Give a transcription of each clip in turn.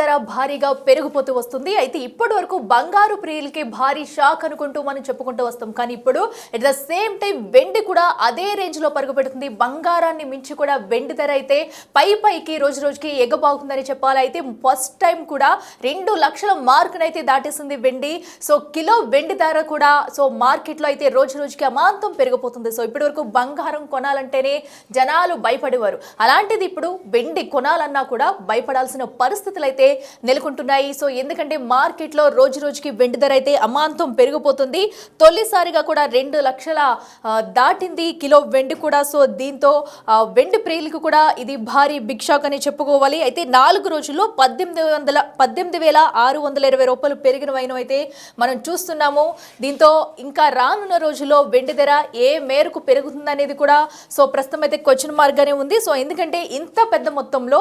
ధర భారీగా పెరిగిపోతూ వస్తుంది. అయితే ఇప్పటి వరకు బంగారు ప్రియులకి భారీ షాక్ అనుకుంటూ మనం చెప్పుకుంటూ వస్తాం. కానీ ఇప్పుడు ఎట్ ద సేమ్ టైం వెండి కూడా అదే రేంజ్ లో పరుగుపెడుతుంది. బంగారాన్ని మించి కూడా వెండి ధర అయితే పైకి రోజు రోజుకి ఎగబాగుతుందని చెప్పాలి. అయితే ఫస్ట్ టైం కూడా 2 లక్షల మార్కునైతే దాటేస్తుంది వెండి. సో కిలో వెండి ధర కూడా మార్కెట్ లో అయితే రోజు రోజుకి అమాంతం పెరిగిపోతుంది. సో ఇప్పటి వరకు బంగారం కొనాలంటేనే జనాలు భయపడేవారు. అలాంటిది ఇప్పుడు వెండి కొనాలన్నా కూడా భయపడాల్సిన పరిస్థితులు అయితే నెలకొంటున్నాయి. సో ఎందుకంటే మార్కెట్లో రోజు రోజుకి వెండి ధర అయితే అమాంతం పెరిగిపోతుంది. తొలిసారిగా కూడా 2 లక్షల దాటింది కిలో వెండి కూడా. సో దీంతో వెండి ప్రియులకు కూడా ఇది భారీ బిగ్ షాక్ అని చెప్పుకోవాలి. అయితే 4 రోజుల్లో 18,620 రూపాయలు పెరిగిన వైనం అయితే మనం చూస్తున్నాము. దీంతో ఇంకా రానున్న రోజుల్లో వెండి ధర ఏ మేరకు పెరుగుతుందనేది కూడా సో ప్రస్తుతం అయితే క్వశ్చన్ మార్క్ గానే ఉంది. సో ఎందుకంటే ఇంత పెద్ద మొత్తంలో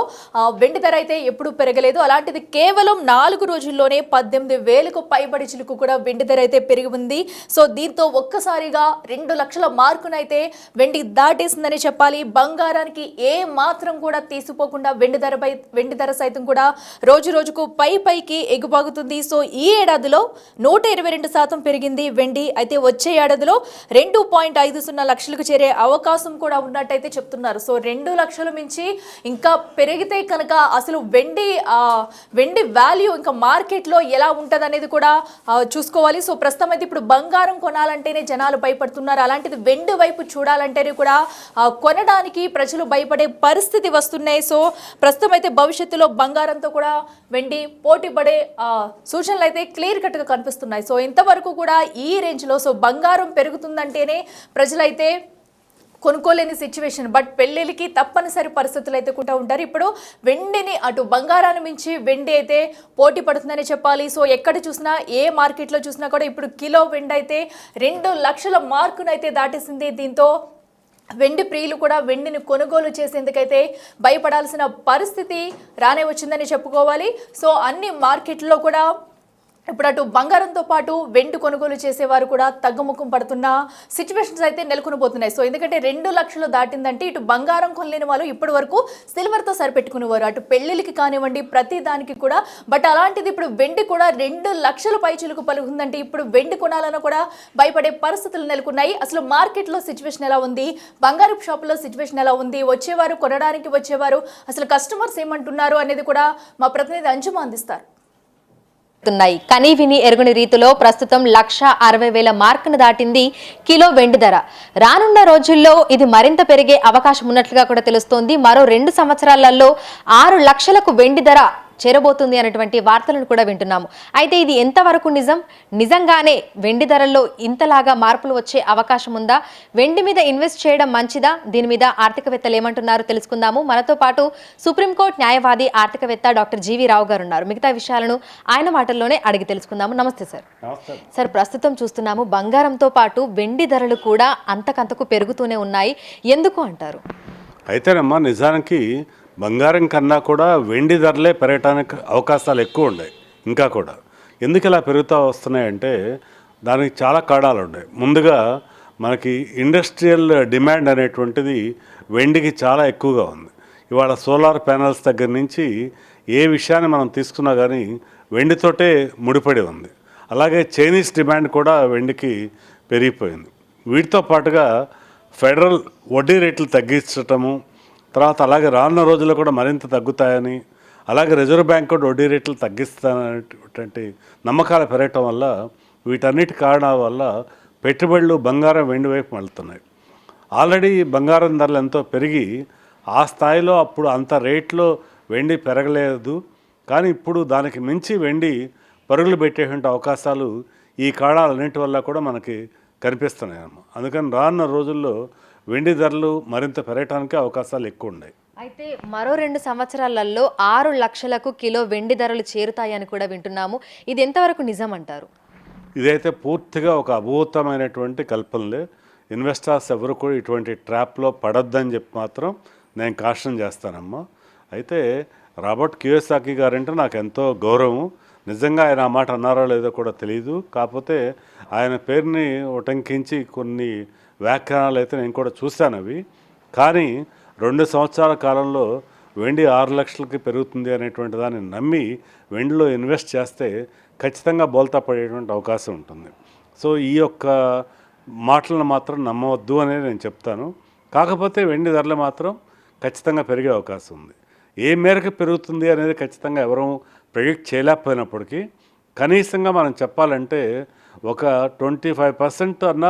వెండి ధర అయితే ఎప్పుడు పెరగలేదు. అలాంటిది కేవలం 4 రోజుల్లోనే 18,000కు పైబడి చిలుకు కూడా వెండి ధర అయితే పెరిగి ఉంది. సో దీంతో ఒక్కసారిగా 2 లక్షల మార్కునైతే వెండి దాటేసిందని చెప్పాలి. బంగారానికి ఏ మాత్రం కూడా తీసిపోకుండా వెండి ధర సైతం కూడా రోజు రోజుకు పైకి ఎగుబాగుతుంది. సో ఈ ఏడాదిలో 122% పెరిగింది వెండి. అయితే వచ్చే ఏడాదిలో 2.50 లక్షలకు చేరే అవకాశం కూడా ఉన్నట్టయితే చెప్తున్నారు. సో 2 లక్షల మించి ఇంకా పెరిగితే కనుక అసలు వెండి వాల్యూ ఇంకా మార్కెట్లో ఎలా ఉంటుంది అనేది కూడా చూసుకోవాలి. సో ప్రస్తుతం అయితే ఇప్పుడు బంగారం కొనాలంటేనే జనాలు భయపడుతున్నారు. అలాంటిది వెండి వైపు చూడాలంటేనే కూడా కొనడానికి ప్రజలు భయపడే పరిస్థితి వస్తున్నాయి. సో ప్రస్తుతం అయితే భవిష్యత్తులో బంగారంతో కూడా వెండి పోటీ పడే సూచనలు అయితే క్లియర్ కట్గా కనిపిస్తున్నాయి. సో ఇంతవరకు కూడా ఈ రేంజ్లో సో బంగారం పెరుగుతుందంటేనే ప్రజలైతే కొనుక్కోలేని సిచ్యువేషన్. బట్ పెళ్ళిళ్ళకి తప్పనిసరి పరిస్థితులు అయితే కూడా ఉంటారు. ఇప్పుడు వెండిని అటు బంగారాన్ని మించి వెండి అయితే పోటీ పడుతుందని చెప్పాలి. సో ఎక్కడ చూసినా ఏ మార్కెట్లో చూసినా కూడా ఇప్పుడు కిలో వెండి అయితే 2 లక్షల మార్కునైతే దాటేసింది. దీంతో వెండి ప్రియులు కూడా వెండిని కొనుగోలు చేసేందుకైతే భయపడాల్సిన పరిస్థితి రానే వచ్చిందని చెప్పుకోవాలి. సో అన్ని మార్కెట్లో కూడా ఇప్పుడు అటు బంగారంతో పాటు వెండి కొనుగోలు చేసేవారు కూడా తగ్గుముఖం పడుతున్న సిచ్యువేషన్స్ అయితే నెలకొనబోతున్నాయి. సో ఎందుకంటే 2 లక్షలు దాటిందంటే ఇటు బంగారం కొనలేని వాళ్ళు ఇప్పటి వరకు సిల్వర్తో సరిపెట్టుకునేవారు, అటు పెళ్లిళ్ళకి కానివ్వండి ప్రతి దానికి కూడా. బట్ అలాంటిది ఇప్పుడు వెండి కూడా 2 లక్షల పైచిలుకు పలుకుందంటే ఇప్పుడు వెండి కొనాలన్నా కూడా భయపడే పరిస్థితులు నెలకొన్నాయి. అసలు మార్కెట్లో సిచ్యువేషన్ ఎలా ఉంది, బంగారు షాపులో సిచ్యువేషన్ ఎలా ఉంది, వచ్చేవారు కొనడానికి వచ్చేవారు అసలు కస్టమర్స్ ఏమంటున్నారు అనేది కూడా మా ప్రతినిధి అంజుమ అందిస్తారు. కనీ విని ఎరుగుని రీతిలో ప్రస్తుతం 1,60,000 మార్కును దాటింది కిలో వెండి ధర. రానున్న రోజుల్లో ఇది మరింత పెరిగే అవకాశం ఉన్నట్లుగా కూడా తెలుస్తోంది. మరో 2 సంవత్సరాలలో 6 లక్షలకు వెండి ధర చేరబోతుంది అనేటువంటి వార్తలను కూడా వింటున్నాము. అయితే ఇది ఎంతవరకు నిజంగానే వెండి ధరల్లో ఇంతలాగా మార్పులు వచ్చే అవకాశం ఉందా? వెండి మీద ఇన్వెస్ట్ చేయడం మంచిదా? దీని మీద ఆర్థికవేత్తలు ఏమంటున్నారో తెలుసుకుందాము. మనతో పాటు సుప్రీంకోర్టు న్యాయవాది ఆర్థికవేత్త డాక్టర్ జీవీ రావు గారు ఉన్నారు. మిగతా విషయాలను ఆయన మాటల్లోనే అడిగి తెలుసుకుందాము. నమస్తే సార్. సార్, ప్రస్తుతం చూస్తున్నాము బంగారంతో పాటు వెండి ధరలు కూడా అంతకంతకు పెరుగుతూనే ఉన్నాయి. ఎందుకు అంటారు? అయితేనమ్మా, నిజానికి బంగారం కన్నా కూడా వెండి ధరలే పెరగటానికి అవకాశాలు ఎక్కువ ఉన్నాయి. ఇంకా కూడా ఎందుకు ఇలా పెరుగుతూ వస్తున్నాయంటే దానికి చాలా కారణాలు ఉన్నాయి. ముందుగా మనకి ఇండస్ట్రియల్ డిమాండ్ అనేటువంటిది వెండికి చాలా ఎక్కువగా ఉంది. ఇవాళ సోలార్ ప్యానల్స్ దగ్గర నుంచి ఏ విషయాన్ని మనం తీసుకున్నా కానీ వెండితోటే ముడిపడి ఉంది. అలాగే చైనీస్ డిమాండ్ కూడా వెండికి పెరిగిపోయింది. వీటితో పాటుగా ఫెడరల్ వడ్డీ రేట్లు తగ్గించటము, తర్వాత అలాగే రానున్న రోజుల్లో కూడా మరింత తగ్గుతాయని, అలాగే రిజర్వ్ బ్యాంక్ కూడా వడ్డీ రేట్లు తగ్గిస్తానటువంటి నమ్మకాలు పెరగటం వల్ల వీటన్నిటి కారణాల వల్ల పెట్టుబడులు బంగారం వెండి వైపు మళ్తున్నాయి. ఆల్రెడీ బంగారం ధరలు ఎంతో పెరిగి ఆ స్థాయిలో అప్పుడు అంత రేట్లో వెండి పెరగలేదు. కానీ ఇప్పుడు దానికి మించి వెండి పరుగులు పెట్టేటువంటి అవకాశాలు ఈ కారణాలన్నింటి వల్ల కూడా మనకి కనిపిస్తున్నాయమ్మ. అందుకని రానున్న రోజుల్లో వెండి ధరలు మరింత పెరగటానికి అవకాశాలు ఎక్కువ ఉన్నాయి. అయితే మరో 2 సంవత్సరాలలో 6 లక్షలకు కిలో వెండి ధరలు చేరుతాయని కూడా వింటున్నాము. ఇది ఎంతవరకు నిజం అంటారు? ఇదైతే పూర్తిగా ఒక అభూతమైనటువంటి కల్పనలే. ఇన్వెస్టర్స్ ఎవరు కూడా ఇటువంటి ట్రాప్లో పడొద్దని చెప్పి మాత్రం నేను కాషన్ చేస్తానమ్మా. అయితే రాబర్ట్ కియోసాకి గారంటే నాకు ఎంతో గౌరవం. నిజంగా ఆయన ఆ మాట అన్నారో లేదో కూడా తెలియదు. కాకపోతే ఆయన పేరుని ఉటంకించి కొన్ని వ్యాఖ్యానాలు అయితే నేను కూడా చూశాను. అవి కానీ 2 సంవత్సరాల కాలంలో వెండి 6 లక్షలకి పెరుగుతుంది అనేటువంటి దాన్ని నమ్మి వెండిలో ఇన్వెస్ట్ చేస్తే ఖచ్చితంగా బోల్తా పడేటువంటి అవకాశం ఉంటుంది. సో ఈ యొక్క మాటలను మాత్రం నమ్మవద్దు అనేది నేను చెప్తాను. కాకపోతే వెండి ధరలు మాత్రం ఖచ్చితంగా పెరిగే అవకాశం ఉంది. ఏ మేరకు పెరుగుతుంది అనేది ఖచ్చితంగా ఎవరూ ప్రెడిక్ట్ చేయలేకపోయినప్పటికీ కనీసంగా మనం చెప్పాలంటే ఒక 25% అన్న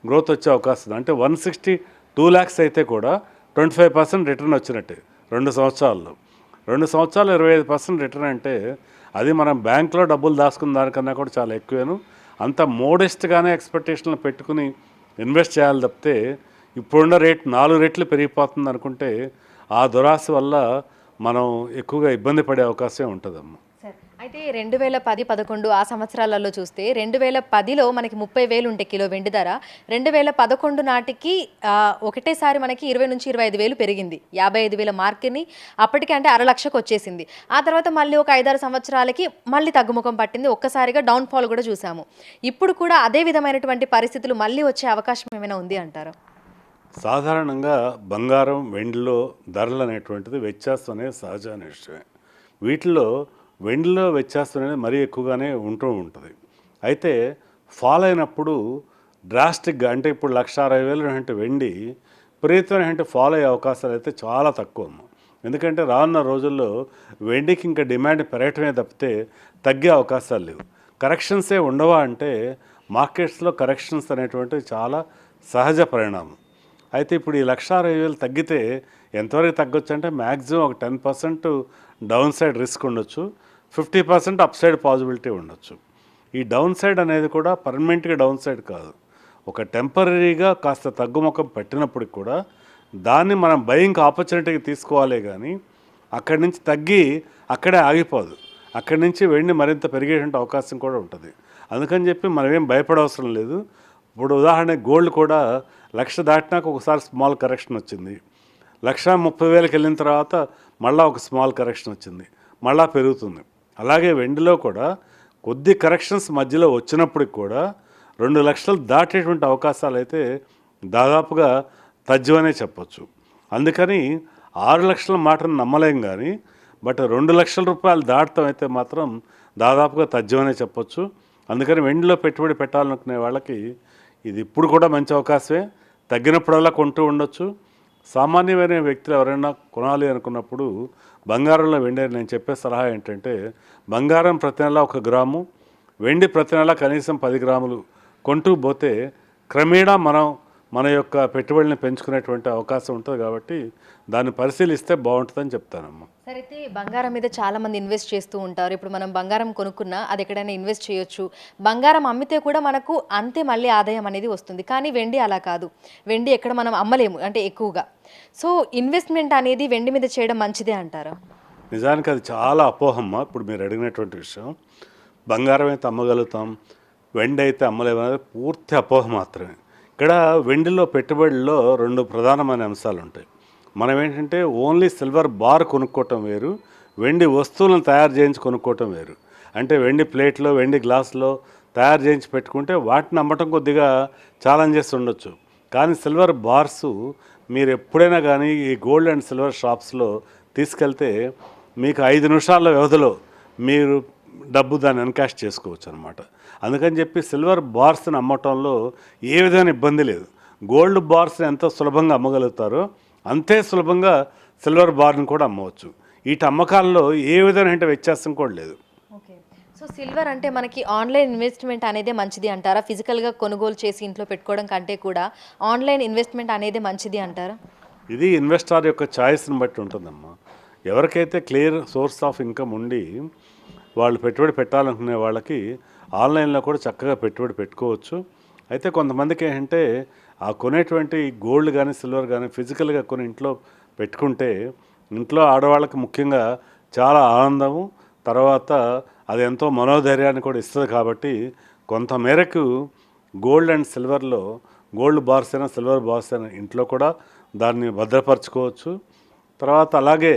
గ్రోత్ వచ్చే అవకాశం ఉంది. అంటే 162 lakhs అయితే కూడా 25% రిటర్న్ వచ్చినట్టే 2 సంవత్సరాల్లో. 2 సంవత్సరాలు 25% రిటర్న్ అంటే అది మనం బ్యాంక్లో డబ్బులు దాచుకున్న దానికన్నా కూడా చాలా ఎక్కువేను. అంత మోడెస్ట్గానే ఎక్స్పెక్టేషన్లు పెట్టుకుని ఇన్వెస్ట్ చేయాలి తప్పితే ఇప్పుడున్న రేట్ 4 రెట్లు పెరిగిపోతుంది అనుకుంటే ఆ దురాశ వల్ల మనం ఎక్కువగా ఇబ్బంది పడే అవకాశం ఉంటుందమ్మా. అయితే 2010-11 ఆ సంవత్సరాలలో చూస్తే 2010లో మనకి 30,000 ఉంటే కిలో వెండి ధర, 2011 నాటికి ఒకటేసారి మనకి 20 నుంచి 25,000 పెరిగింది. 55,000 మార్క్ని అప్పటికి అంటే 6,00,000కి వచ్చేసింది. ఆ తర్వాత మళ్ళీ ఒక 5-6 సంవత్సరాలకి మళ్ళీ తగ్గుముఖం పట్టింది. ఒక్కసారిగా డౌన్ఫాల్ కూడా చూసాము. ఇప్పుడు కూడా అదే విధమైనటువంటి పరిస్థితులు మళ్ళీ వచ్చే అవకాశం ఏమైనా ఉంది అంటారా? సాధారణంగా బంగారం వెండిలో ధరలు అనేటువంటిది వ్యత్యాసం అనేది సహజమైన విషయమే. వీటిలో వెండిలో వ్యత్యాసం అనేది మరీ ఎక్కువగానే ఉంటూ ఉంటుంది. అయితే ఫాల్ అయినప్పుడు డ్రాస్టిక్గా అంటే ఇప్పుడు 1,60,000 అంటే వెండి విపరీతమైన ఫాల్ అయ్యే అవకాశాలు అయితే చాలా తక్కువ. ఎందుకంటే రానున్న రోజుల్లో వెండికి ఇంకా డిమాండ్ పెరగటమే తప్పితే తగ్గే అవకాశాలు లేవు. కరెక్షన్సే ఉండవా అంటే మార్కెట్స్లో కరెక్షన్స్ అనేటువంటివి చాలా సహజ పరిణామం. అయితే ఇప్పుడు ఈ 1,60,000 తగ్గితే ఎంతవరకు తగ్గొచ్చు అంటే మ్యాక్సిమం ఒక 10% డౌన్ సైడ్ రిస్క్ ఉండొచ్చు, 50% అప్ సైడ్ పాసిబిలిటీ ఉండొచ్చు. ఈ డౌన్ సైడ్ అనేది కూడా పర్మనెంట్గా డౌన్ సైడ్ కాదు, ఒక టెంపరీగా కాస్త తగ్గుముఖం పెట్టినప్పటికి కూడా దాన్ని మనం బయింగ్ ఆపర్చునిటీకి తీసుకోవాలే కానీ అక్కడి నుంచి తగ్గి అక్కడే ఆగిపోదు. అక్కడి నుంచి వెండి మరింత పెరిగేటువంటి అవకాశం కూడా ఉంటుంది. అందుకని చెప్పి మనం ఏం భయపడవసరం లేదు. ఇప్పుడు ఉదాహరణకి గోల్డ్ కూడా 1,00,000 దాటినాక ఒకసారి స్మాల్ కరెక్షన్ వచ్చింది, 1,30,000కి వెళ్ళిన తర్వాత మళ్ళీ ఒక స్మాల్ కరెక్షన్ వచ్చింది, మళ్ళీ పెరుగుతుంది. అలాగే వెండిలో కూడా కొద్ది కరెక్షన్స్ మధ్యలో వచ్చినప్పటికి కూడా 2 లక్షలు దాటేటువంటి అవకాశాలు అయితే దాదాపుగా తజ్జమనే చెప్పచ్చు. అందుకని 6 లక్షల మాటను నమ్మలేం కానీ బట్ 2 లక్షల రూపాయలు దాటం అయితే మాత్రం దాదాపుగా తజ్జమనే చెప్పొచ్చు. అందుకని వెండిలో పెట్టుబడి పెట్టాలనుకునే వాళ్ళకి ఇది ఇప్పుడు కూడా మంచి అవకాశమే. తగ్గినప్పుడల్లా కొంటూ ఉండొచ్చు. సామాన్యమైన వ్యక్తులు ఎవరైనా కొనాలి అనుకున్నప్పుడు బంగారంలో వెండి నేను చెప్పే సలహా ఏంటంటే బంగారం ప్రతి నెల 1 గ్రాము, వెండి ప్రతి నెల కనీసం 10 గ్రాములు కొంటూ పోతే క్రమేణా మన యొక్క పెట్టుబడిని పెంచుకునేటువంటి అవకాశం ఉంటుంది. కాబట్టి దాన్ని పరిశీలిస్తే బాగుంటుందని చెప్తానమ్మా. సరే, అయితే బంగారం మీద చాలా మంది ఇన్వెస్ట్ చేస్తూ ఉంటారు. ఇప్పుడు మనం బంగారం కొనుక్కున్నా అది ఎక్కడైనా ఇన్వెస్ట్ చేయొచ్చు. బంగారం అమ్మితే కూడా మనకు అంతే మళ్ళీ ఆదాయం అనేది వస్తుంది. కానీ వెండి అలా కాదు. వెండి ఎక్కడ మనం అమ్మలేము అంటే ఎక్కువగా. సో ఇన్వెస్ట్మెంట్ అనేది వెండి మీద చేయడం మంచిదే అంటారా? నిజానికి అది చాలా అపోహమ్మ. ఇప్పుడు మీరు అడిగినటువంటి విషయం, బంగారం అయితే అమ్మగలుగుతాం, వెండి అయితే అమ్మలేము అనేది పూర్తి అపోహ మాత్రమే. ఇక్కడ వెండిలో పెట్టుబడిలో 2 ప్రధానమైన అంశాలు ఉంటాయి. మనం ఏంటంటే ఓన్లీ సిల్వర్ బార్ కొనుక్కోవటం వేరు, వెండి వస్తువులను తయారు చేయించి కొనుక్కోవటం వేరు. అంటే వెండి ప్లేట్లో, వెండి గ్లాసులో తయారు చేయించి పెట్టుకుంటే వాటిని అమ్మటం కొద్దిగా ఛాలెంజెస్ ఉండొచ్చు. కానీ సిల్వర్ బార్సు మీరు ఎప్పుడైనా కానీ ఈ గోల్డ్ అండ్ సిల్వర్ షాప్స్లో తీసుకెళ్తే మీకు 5 నిమిషాల వ్యవధిలో మీరు డబ్బు దాన్ని ఎన్కాష్ చేసుకోవచ్చు అనమాట. అందుకని చెప్పి సిల్వర్ బార్స్ని అమ్మటంలో ఏ విధమైన ఇబ్బంది లేదు. గోల్డ్ బార్స్ని ఎంత సులభంగా అమ్మగలుగుతారో అంతే సులభంగా సిల్వర్ బార్ని కూడా అమ్మవచ్చు. వీటి అమ్మకాల్లో ఏ విధమైన వ్యత్యాసం కూడా లేదు. ఓకే, సో సిల్వర్ అంటే మనకి ఆన్లైన్ ఇన్వెస్ట్మెంట్ అనేది మంచిది అంటారా? ఫిజికల్గా కొనుగోలు చేసి ఇంట్లో పెట్టుకోవడం కంటే కూడా ఆన్లైన్ ఇన్వెస్ట్మెంట్ అనేది మంచిది అంటారా? ఇది ఇన్వెస్టర్ యొక్క ఛాయిస్ని బట్టి ఉంటుందమ్మా. ఎవరికైతే క్లియర్ సోర్స్ ఆఫ్ ఇన్కమ్ ఉండి వాళ్ళు పెట్టుబడి పెట్టాలనుకునే వాళ్ళకి ఆన్లైన్లో కూడా చక్కగా పెట్టుబడి పెట్టుకోవచ్చు. అయితే కొంతమందికి ఏంటంటే ఆ కొనేటువంటి గోల్డ్ కానీ సిల్వర్ కానీ ఫిజికల్గా కొని ఇంట్లో పెట్టుకుంటే ఇంట్లో ఆడవాళ్ళకి ముఖ్యంగా చాలా ఆనందము, తర్వాత అది ఎంతో మనోధైర్యాన్ని కూడా ఇస్తుంది. కాబట్టి కొంత మేరకు గోల్డ్ అండ్ సిల్వర్లో గోల్డ్ బార్స్ అయినా సిల్వర్ బార్స్ అయినా ఇంట్లో కూడా దాన్ని భద్రపరచుకోవచ్చు. తర్వాత అలాగే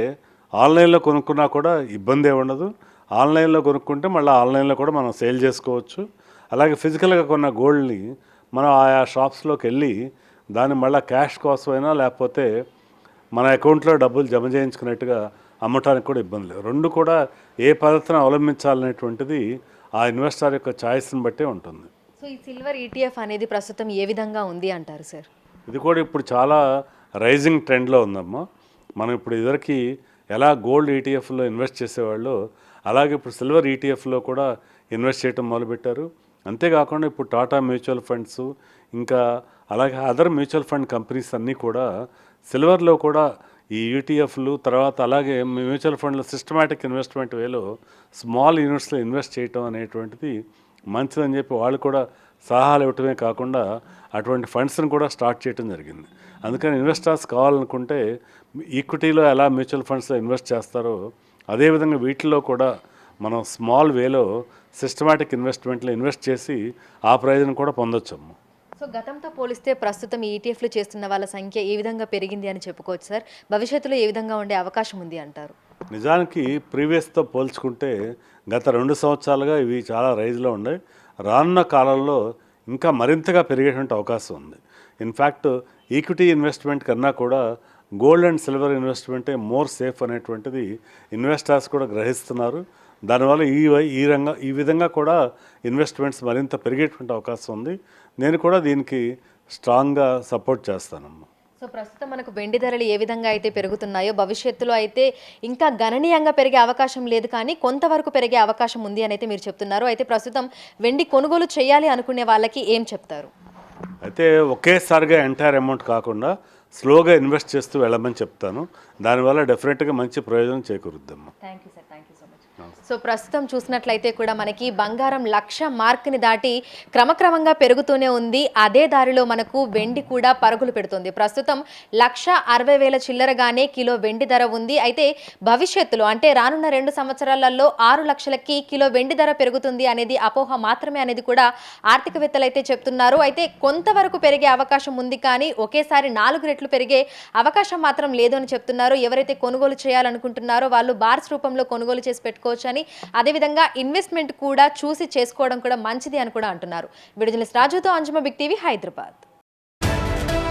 ఆన్లైన్లో కొనుక్కున్నా కూడా ఇబ్బంది ఉండదు. ఆన్లైన్లో కొనుక్కుంటే మళ్ళీ ఆన్లైన్లో కూడా మనం సేల్ చేసుకోవచ్చు. అలాగే ఫిజికల్గా కొన్న గోల్డ్ని మనం ఆయా షాప్స్లోకి వెళ్ళి దాన్ని మళ్ళీ క్యాష్ కోసమైనా లేకపోతే మన అకౌంట్లో డబ్బులు జమ చేయించుకున్నట్టుగా అమ్మటానికి కూడా ఇబ్బంది లేదు. రెండు కూడా ఏ పద్ధతిని అవలంబించాలనేటువంటిది ఆ ఇన్వెస్టర్ యొక్క ఛాయిస్ని బట్టే ఉంటుంది. సో ఈ సిల్వర్ ఈటీఎఫ్ అనేది ప్రస్తుతం ఏ విధంగా ఉంది అంటారు సార్? ఇది కూడా ఇప్పుడు చాలా రైజింగ్ ట్రెండ్లో ఉందమ్మా. మనం ఇప్పుడు ఇదివరకు ఎలా గోల్డ్ ఈటీఎఫ్లో ఇన్వెస్ట్ చేసేవాళ్ళు అలాగే ఇప్పుడు సిల్వర్ ఈటీఎఫ్లో కూడా ఇన్వెస్ట్ చేయడం మొదలుపెట్టారు. అంతేకాకుండా ఇప్పుడు టాటా మ్యూచువల్ ఫండ్స్ ఇంకా అలాగే అదర్ మ్యూచువల్ ఫండ్ కంపెనీస్ అన్నీ కూడా సిల్వర్లో కూడా ఈ ఈటీఎఫ్లు తర్వాత అలాగే మ్యూచువల్ ఫండ్లో సిస్టమాటిక్ ఇన్వెస్ట్మెంట్ వేలో స్మాల్ యూనిట్స్లో ఇన్వెస్ట్ చేయటం అనేటువంటిది మంచిదని చెప్పి వాళ్ళు కూడా సలహాలు ఇవ్వటమే కాకుండా అటువంటి ఫండ్స్ని కూడా స్టార్ట్ చేయడం జరిగింది. అందుకని ఇన్వెస్టర్స్ కావాలనుకుంటే ఈక్విటీలో ఎలా మ్యూచువల్ ఫండ్స్లో ఇన్వెస్ట్ చేస్తారో అదేవిధంగా వీటిల్లో కూడా మనం స్మాల్ వేలో సిస్టమాటిక్ ఇన్వెస్ట్మెంట్లో ఇన్వెస్ట్ చేసి ఆ ప్రయోజనం కూడా పొందొచ్చమ్మ. సో గతంతో పోలిస్తే ప్రస్తుతం ఈటీఎఫ్లు చేస్తున్న వాళ్ళ సంఖ్య ఏ విధంగా పెరిగింది అని చెప్పుకోవచ్చు సార్? భవిష్యత్తులో ఏ విధంగా ఉండే అవకాశం ఉంది అంటారు? నిజానికి ప్రీవియస్తో పోల్చుకుంటే గత 2 సంవత్సరాలుగా ఇవి చాలా రైజ్లో ఉన్నాయి. రానున్న కాలంలో ఇంకా మరింతగా పెరిగేటువంటి అవకాశం ఉంది. ఇన్ఫ్యాక్ట్ ఈక్విటీ ఇన్వెస్ట్మెంట్ కన్నా కూడా గోల్డ్ అండ్ సిల్వర్ ఇన్వెస్ట్మెంటే మోర్ సేఫ్ అనేటువంటిది ఇన్వెస్టర్స్ కూడా గ్రహిస్తున్నారు. దానివల్ల ఈ విధంగా కూడా ఇన్వెస్ట్మెంట్స్ మరింత పెరిగేటువంటి అవకాశం ఉంది. నేను కూడా దీనికి స్ట్రాంగ్గా సపోర్ట్ చేస్తానమ్మా. సో ప్రస్తుతం మనకు వెండి ధరలు ఏ విధంగా అయితే పెరుగుతున్నాయో భవిష్యత్తులో అయితే ఇంకా గణనీయంగా పెరిగే అవకాశం లేదు, కానీ కొంతవరకు పెరిగే అవకాశం ఉంది అని అయితే మీరు చెప్తున్నారు. అయితే ప్రస్తుతం వెండి కొనుగోలు చేయాలి అనుకునే వాళ్ళకి ఏం చెప్తారు? అయితే ఒకేసారిగా ఎంటైర్ అమౌంట్ కాకుండా స్లోగా ఇన్వెస్ట్ చేస్తూ వెళ్ళమని చెప్తాను. దానివల్ల డెఫినెట్గా మంచి ప్రయోజనం చేకూరుద్దమ్మా. Thank you sir, thank you so much. So ప్రస్తుతం చూసినట్లయితే కూడా మనకి బంగారం 1,00,000 మార్క్ని దాటి క్రమక్రమంగా పెరుగుతూనే ఉంది. అదే దారిలో మనకు వెండి కూడా పరుగులు పెడుతుంది. ప్రస్తుతం 1,60,000 చిల్లరగానే కిలో వెండి ధర ఉంది. అయితే భవిష్యత్తులో అంటే రానున్న 2 సంవత్సరాలలో 6 లక్షలకి కిలో వెండి ధర పెరుగుతుంది అనేది అపోహ మాత్రమే అనేది కూడా ఆర్థికవేత్తలు అయితే చెప్తున్నారు. అయితే కొంతవరకు పెరిగే అవకాశం ఉంది, కానీ ఒకేసారి 4 రెట్లు పెరిగే అవకాశం మాత్రం లేదు అని చెప్తున్నారు. ఎవరైతే కొనుగోలు చేయాలనుకుంటున్నారో వాళ్ళు బార్స్ రూపంలో కొనుగోలు చేసి పెట్టుకోవచ్చు అని, అదేవిధంగా ఇన్వెస్ట్మెంట్ కూడా చూసి చేసుకోవడం కూడా మంచిది అని కూడా అంటున్నారు. వీడియో జర్నలిస్ట్ రాజుతో అంజుమ, బిగ్ టీవీ, హైదరాబాద్.